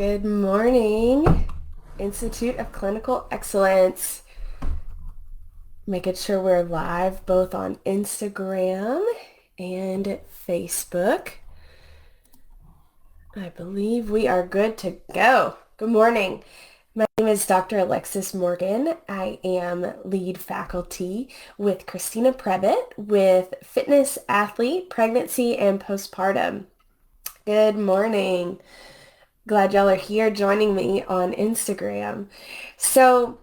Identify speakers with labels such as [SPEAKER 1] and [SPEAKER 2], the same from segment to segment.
[SPEAKER 1] Good morning, Institute of Clinical Excellence. Making sure we're live both on Instagram and Facebook. I believe we are good to go. Good morning. My name is Dr. Alexis Morgan. I am lead faculty with Christina Previtt with Fitness Athlete, Pregnancy, and Postpartum. Good morning. Glad y'all are here joining me on Instagram. So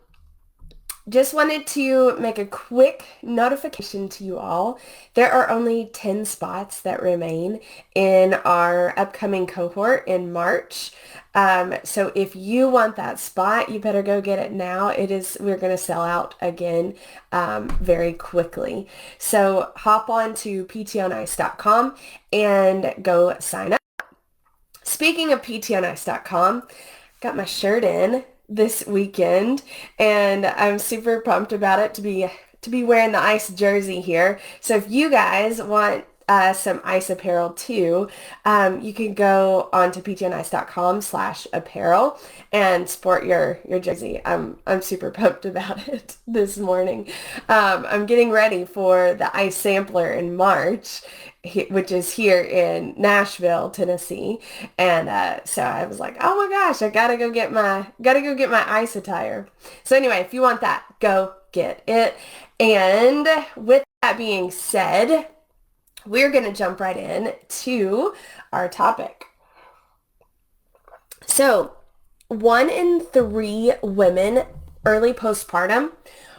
[SPEAKER 1] just wanted to make a quick notification to you all. There are only 10 spots that remain in our upcoming cohort in March. So if you want that spot, you better go get it now. We're going to sell out again very quickly. So hop on to ptonice.com and go sign up. Speaking of ptonice.com, got my shirt in this weekend and I'm super pumped about it to be wearing the ice jersey here. So if you guys want some ice apparel too, you can go on to ptonice.com/apparel and sport your jersey. I'm super pumped about it this morning. I'm getting ready for the ice sampler in March, which is here in Nashville, Tennessee. And so I was like, oh my gosh, I gotta go get my ice attire. So anyway, if you want that, go get it. And with that being said, we're going to jump right in to our topic. So 1 in 3 women early postpartum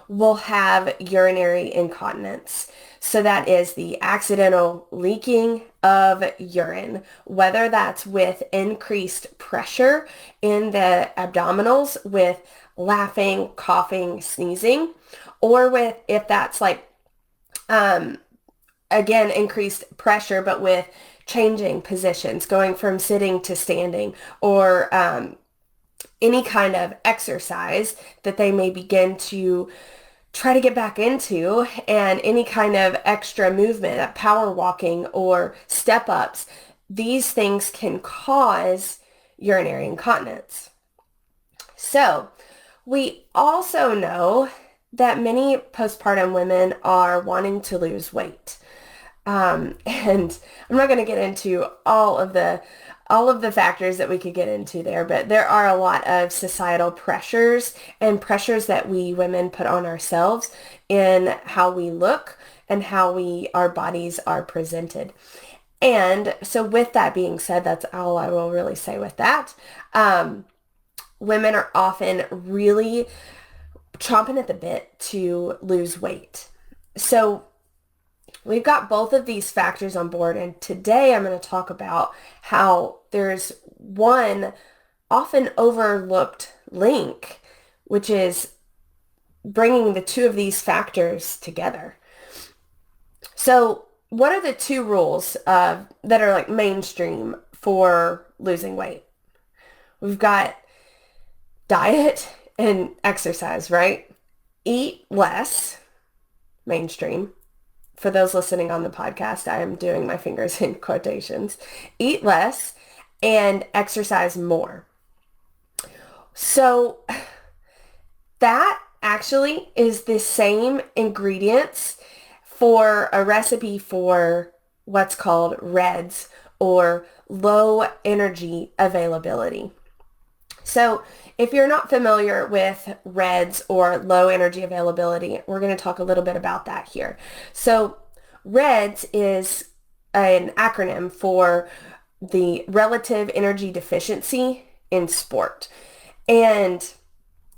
[SPEAKER 1] will have urinary incontinence. So that is the accidental leaking of urine, whether that's with increased pressure in the abdominals with laughing, coughing, sneezing, or if that's like, again, increased pressure, but with changing positions, going from sitting to standing, or any kind of exercise that they may begin to try to get back into, and any kind of extra movement, power walking or step ups. These things can cause urinary incontinence. So we also know that many postpartum women are wanting to lose weight. And I'm not going to get into all of the factors that we could get into there, but there are a lot of societal pressures and pressures that we women put on ourselves in how we look and how our bodies are presented. And so with that being said, that's all I will really say with that. Women are often really chomping at the bit to lose weight. So we've got both of these factors on board, and today I'm going to talk about how there's one often overlooked link, which is bringing the two of these factors together. So what are the 2 rules that are like mainstream for losing weight? We've got diet and exercise, right? Eat less, mainstream. For those listening on the podcast, I am doing my fingers in quotations. Eat less and exercise more. So that actually is the same ingredients for a recipe for what's called REDS, or low energy availability. So if you're not familiar with REDS, or low energy availability, we're going to talk a little bit about that here. So REDS is an acronym for the relative energy deficiency in sport. And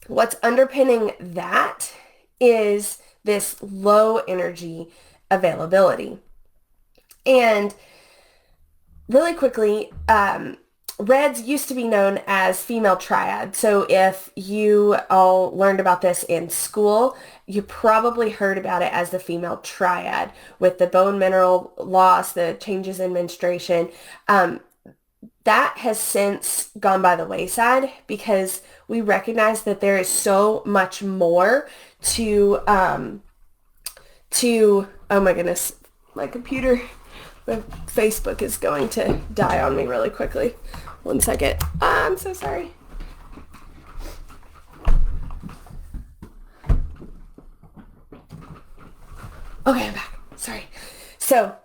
[SPEAKER 1] what's underpinning that is this low energy availability. And really quickly, REDS used to be known as female triad. So if you all learned about this in school, you probably heard about it as the female triad with the bone mineral loss, the changes in menstruation. That has since gone by the wayside because we recognize that there is so much more to oh my goodness, my computer My Facebook is going to die on me really quickly. One second. I'm so sorry. Okay, I'm back. Sorry. So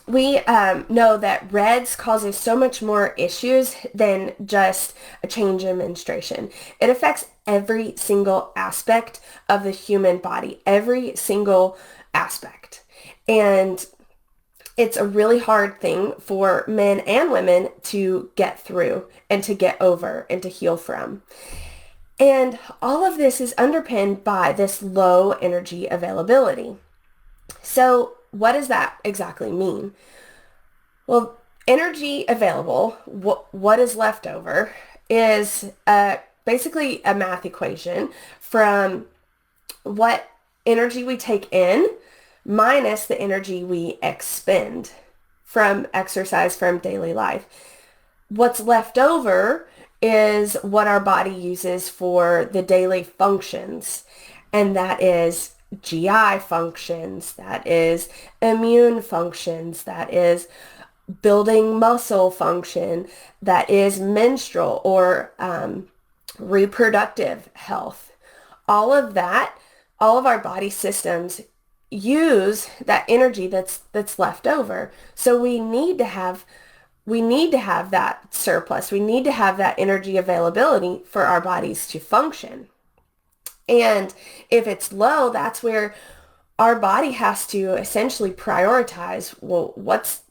[SPEAKER 1] we know that REDS causes so much more issues than just a change in menstruation. It affects every single aspect of the human body, every single aspect. And it's a really hard thing for men and women to get through and to get over and to heal from. And all of this is underpinned by this low energy availability. So what does that exactly mean? Well, energy available, what is left over, is basically a math equation from what energy we take in minus the energy we expend from exercise, from daily life. What's left over is what our body uses for the daily functions, and that is GI functions, that is immune functions, that is building muscle function, that is menstrual or reproductive health. All of that, all of our body systems use that energy that's left over. So we need to have that surplus. We need to have that energy availability for our bodies to function. And if it's low, that's where our body has to essentially prioritize, well,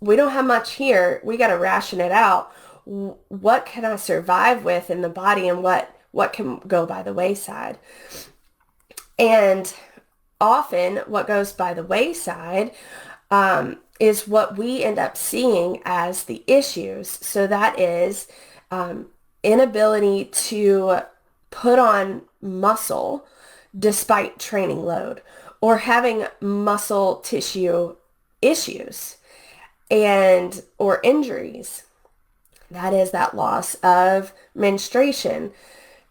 [SPEAKER 1] we don't have much here. We got to ration it out. What can I survive with in the body, and what can go by the wayside? And often what goes by the wayside is what we end up seeing as the issues. So that is inability to put on muscle despite training load, or having muscle tissue issues or injuries. That is that loss of menstruation.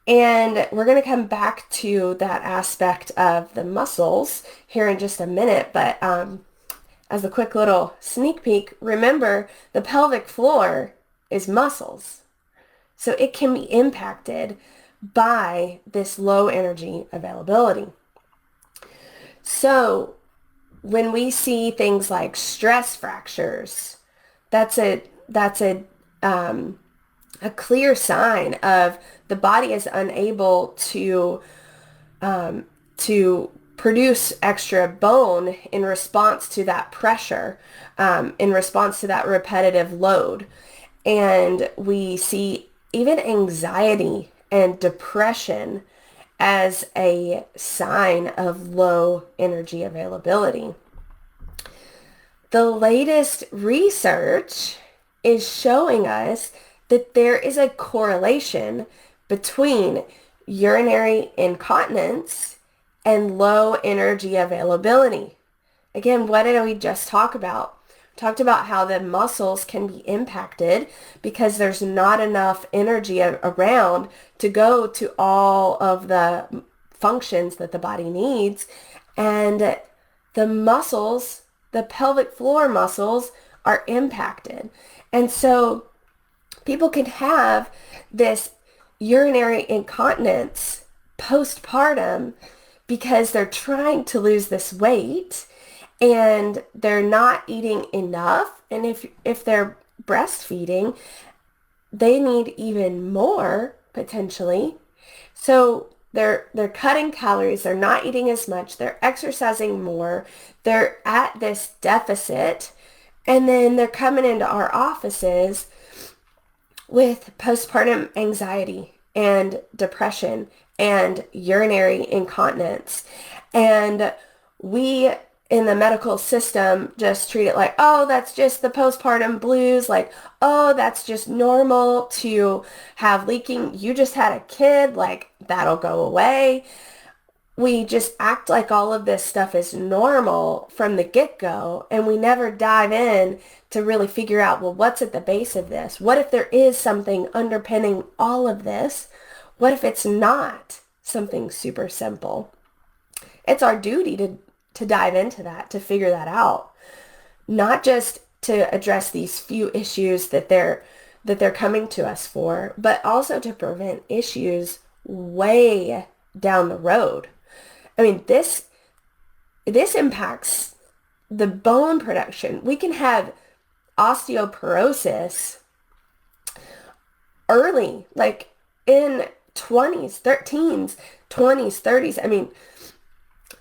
[SPEAKER 1] And we're going to come back to that aspect of the muscles here in just a minute. But as a quick little sneak peek, remember the pelvic floor is muscles. So it can be impacted by this low energy availability. So when we see things like stress fractures, that's a clear sign of the body is unable to produce extra bone in response to that pressure, in response to that repetitive load. And we see even anxiety and depression as a sign of low energy availability. The latest research is showing us that there is a correlation between urinary incontinence and low energy availability. Again, what did we just talk about? We talked about how the muscles can be impacted because there's not enough energy around to go to all of the functions that the body needs. And the muscles, the pelvic floor muscles, are impacted. And so people can have this urinary incontinence postpartum because they're trying to lose this weight and they're not eating enough. And if they're breastfeeding, they need even more potentially. So they're cutting calories, they're not eating as much, they're exercising more, they're at this deficit, and then they're coming into our offices with postpartum anxiety and depression and urinary incontinence. And we in the medical system just treat it like, oh, that's just the postpartum blues. Like, oh, that's just normal to have leaking. You just had a kid, like that'll go away. We just act like all of this stuff is normal from the get-go, and we never dive in to really figure out, well, what's at the base of this? What if there is something underpinning all of this? What if it's not something super simple? It's our duty to dive into that, to figure that out. Not just to address these few issues that they're coming to us for, but also to prevent issues way down the road. I mean, this impacts the bone production. We can have osteoporosis early, like in 20s, 13s, 20s, 30s. I mean,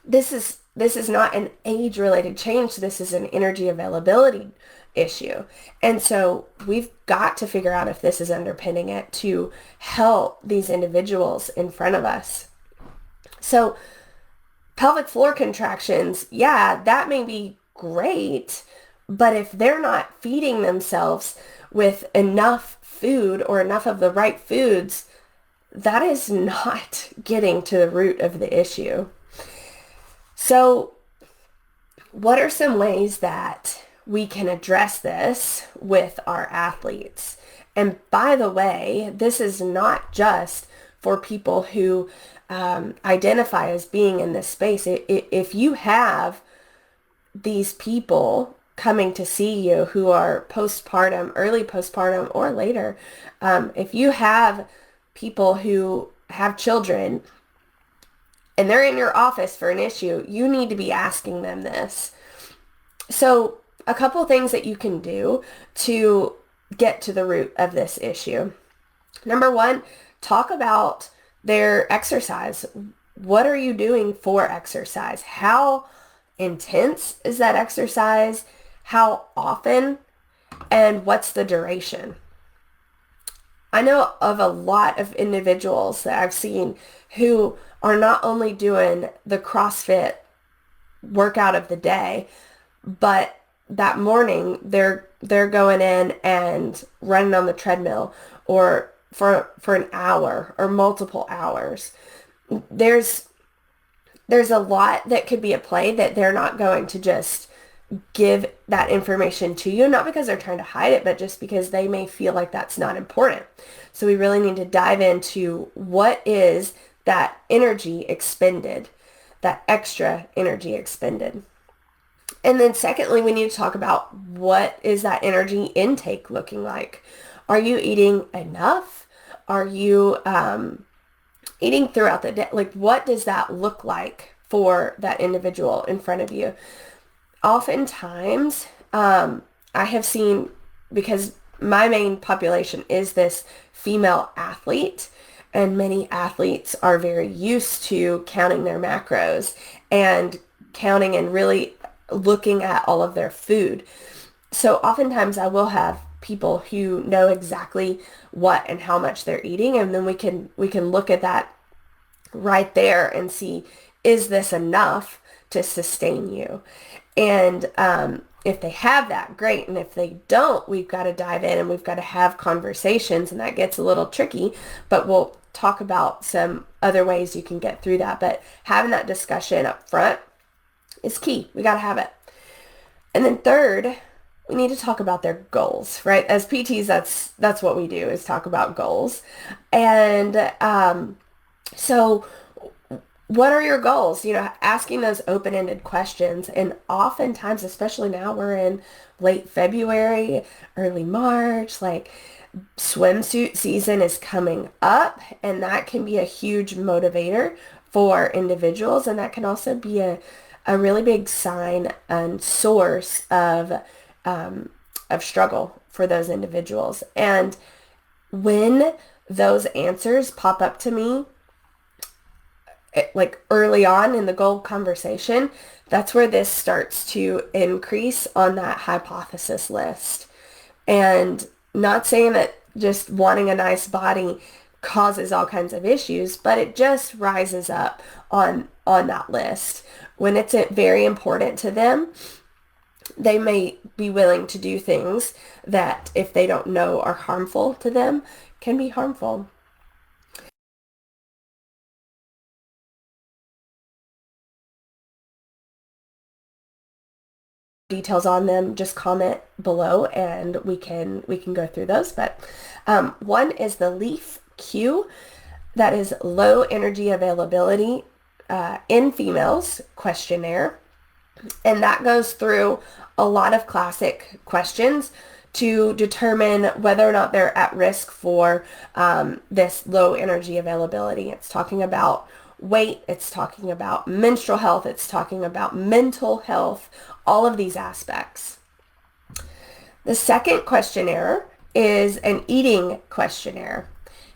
[SPEAKER 1] this is not an age-related change. This is an energy availability issue. And so we've got to figure out if this is underpinning it to help these individuals in front of us. So pelvic floor contractions, yeah, that may be great, but if they're not feeding themselves with enough food or enough of the right foods, that is not getting to the root of the issue. So what are some ways that we can address this with our athletes? And by the way, this is not just for people who identify as being in this space. If you have these people coming to see you who are postpartum, early postpartum, or later, if you have people who have children and they're in your office for an issue, you need to be asking them this. So a couple things that you can do to get to the root of this issue. Number one, talk about their exercise. What are you doing for exercise? How intense is that exercise? How often? And what's the duration? I know of a lot of individuals that I've seen who are not only doing the CrossFit workout of the day, but that morning they're going in and running on the treadmill or for an hour or multiple hours. There's a lot that could be at play that they're not going to just give that information to you, not because they're trying to hide it, but just because they may feel like that's not important. So we really need to dive into what is that energy expended, that extra energy expended. And then secondly, we need to talk about what is that energy intake looking like. Are you eating enough? Are you eating throughout the day? Like, what does that look like for that individual in front of you? Oftentimes, I have seen, because my main population is this female athlete, and many athletes are very used to counting their macros and counting and really looking at all of their food. So oftentimes I will have people who know exactly what and how much they're eating, and then we can look at that right there and see, is this enough to sustain you? And if they have that, great. And if they don't, we've got to dive in and we've got to have conversations, and that gets a little tricky, but we'll talk about some other ways you can get through that. But having that discussion up front is key. We got to have it. And then third, we need to talk about their goals, right? As PTs, that's what we do, is talk about goals. And so what are your goals? You know, asking those open-ended questions. And oftentimes, especially now, we're in late February, early March, like swimsuit season is coming up, and that can be a huge motivator for individuals. And that can also be a really big sign and source of struggle for those individuals. And when those answers pop up to me, like early on in the goal conversation, that's where this starts to increase on that hypothesis list. And not saying that just wanting a nice body causes all kinds of issues, but it just rises up on that list. When it's very important to them, they may be willing to do things that, if they don't know are harmful to them, can be harmful. Details on them, just comment below and we can go through those. But one is the LEAF Q, that is low energy availability in females questionnaire. And that goes through a lot of classic questions to determine whether or not they're at risk for this low energy availability. It's talking about weight, it's talking about menstrual health, it's talking about mental health, all of these aspects. The second questionnaire is an eating questionnaire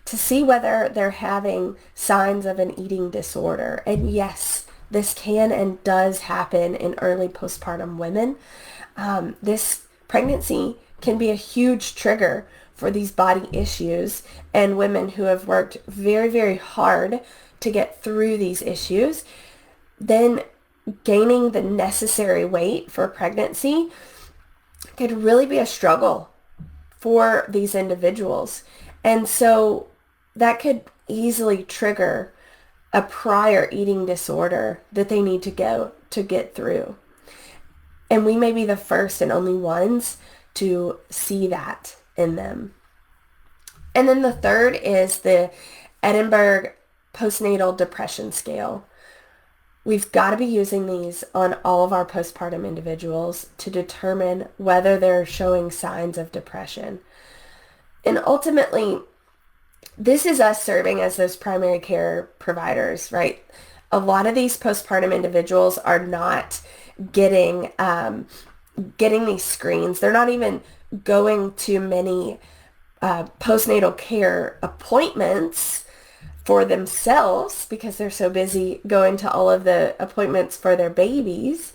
[SPEAKER 1] to see whether they're having signs of an eating disorder. And yes, this can and does happen in early postpartum women. This pregnancy can be a huge trigger for these body issues, and women who have worked very, very hard to get through these issues, then gaining the necessary weight for pregnancy could really be a struggle for these individuals. And so that could easily trigger a prior eating disorder that they need to go to get through. And we may be the first and only ones to see that in them. And then the third is the Edinburgh Postnatal Depression Scale. We've got to be using these on all of our postpartum individuals to determine whether they're showing signs of depression. And ultimately, this is us serving as those primary care providers, right? A lot of these postpartum individuals are not getting these screens. They're not even going to many postnatal care appointments for themselves because they're so busy going to all of the appointments for their babies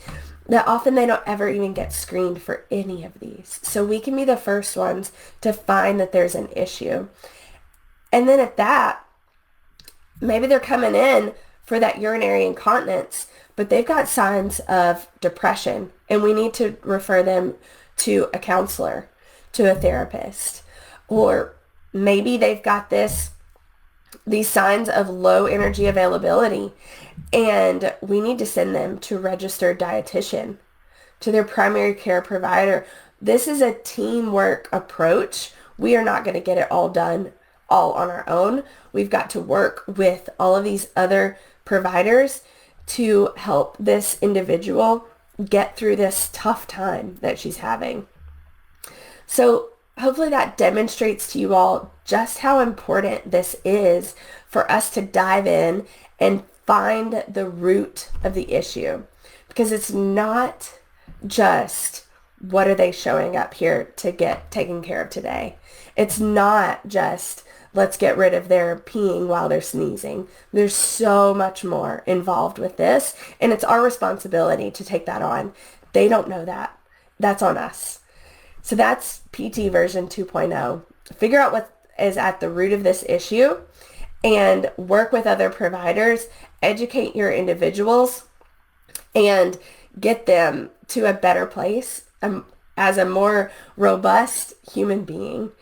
[SPEAKER 1] that often they don't ever even get screened for any of these. So we can be the first ones to find that there's an issue. And then at that, maybe they're coming in for that urinary incontinence, but they've got signs of depression, and we need to refer them to a counselor, to a therapist. Or maybe they've got these signs of low energy availability, and we need to send them to a registered dietitian, to their primary care provider. This is a teamwork approach. We are not going to get it all done all on our own. We've got to work with all of these other providers to help this individual get through this tough time that she's having. So hopefully that demonstrates to you all just how important this is for us to dive in and find the root of the issue. Because it's not just what are they showing up here to get taken care of today. It's not just let's get rid of their peeing while they're sneezing. There's so much more involved with this, and it's our responsibility to take that on. They don't know that. That's on us. So that's PT version 2.0. Figure out what is at the root of this issue and work with other providers, educate your individuals, and get them to a better place as a more robust human being.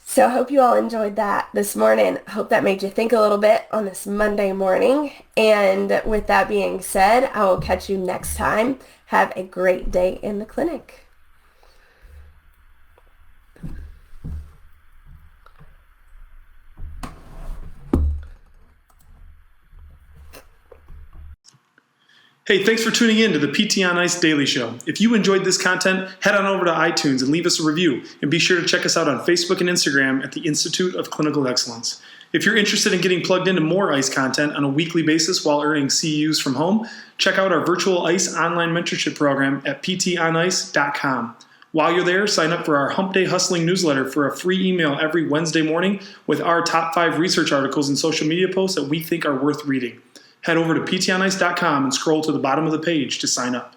[SPEAKER 1] So I hope you all enjoyed that this morning. Hope that made you think a little bit on this Monday morning. And with that being said, I will catch you next time. Have a great day in the clinic.
[SPEAKER 2] Hey, thanks for tuning in to the PT on Ice Daily Show. If you enjoyed this content, head on over to iTunes and leave us a review. And be sure to check us out on Facebook and Instagram at the Institute of Clinical Excellence. If you're interested in getting plugged into more ICE content on a weekly basis while earning CEUs from home, check out our virtual ICE online mentorship program at ptonice.com. While you're there, sign up for our Hump Day Hustling newsletter for a free email every Wednesday morning with our top 5 research articles and social media posts that we think are worth reading. Head over to ptonice.com and scroll to the bottom of the page to sign up.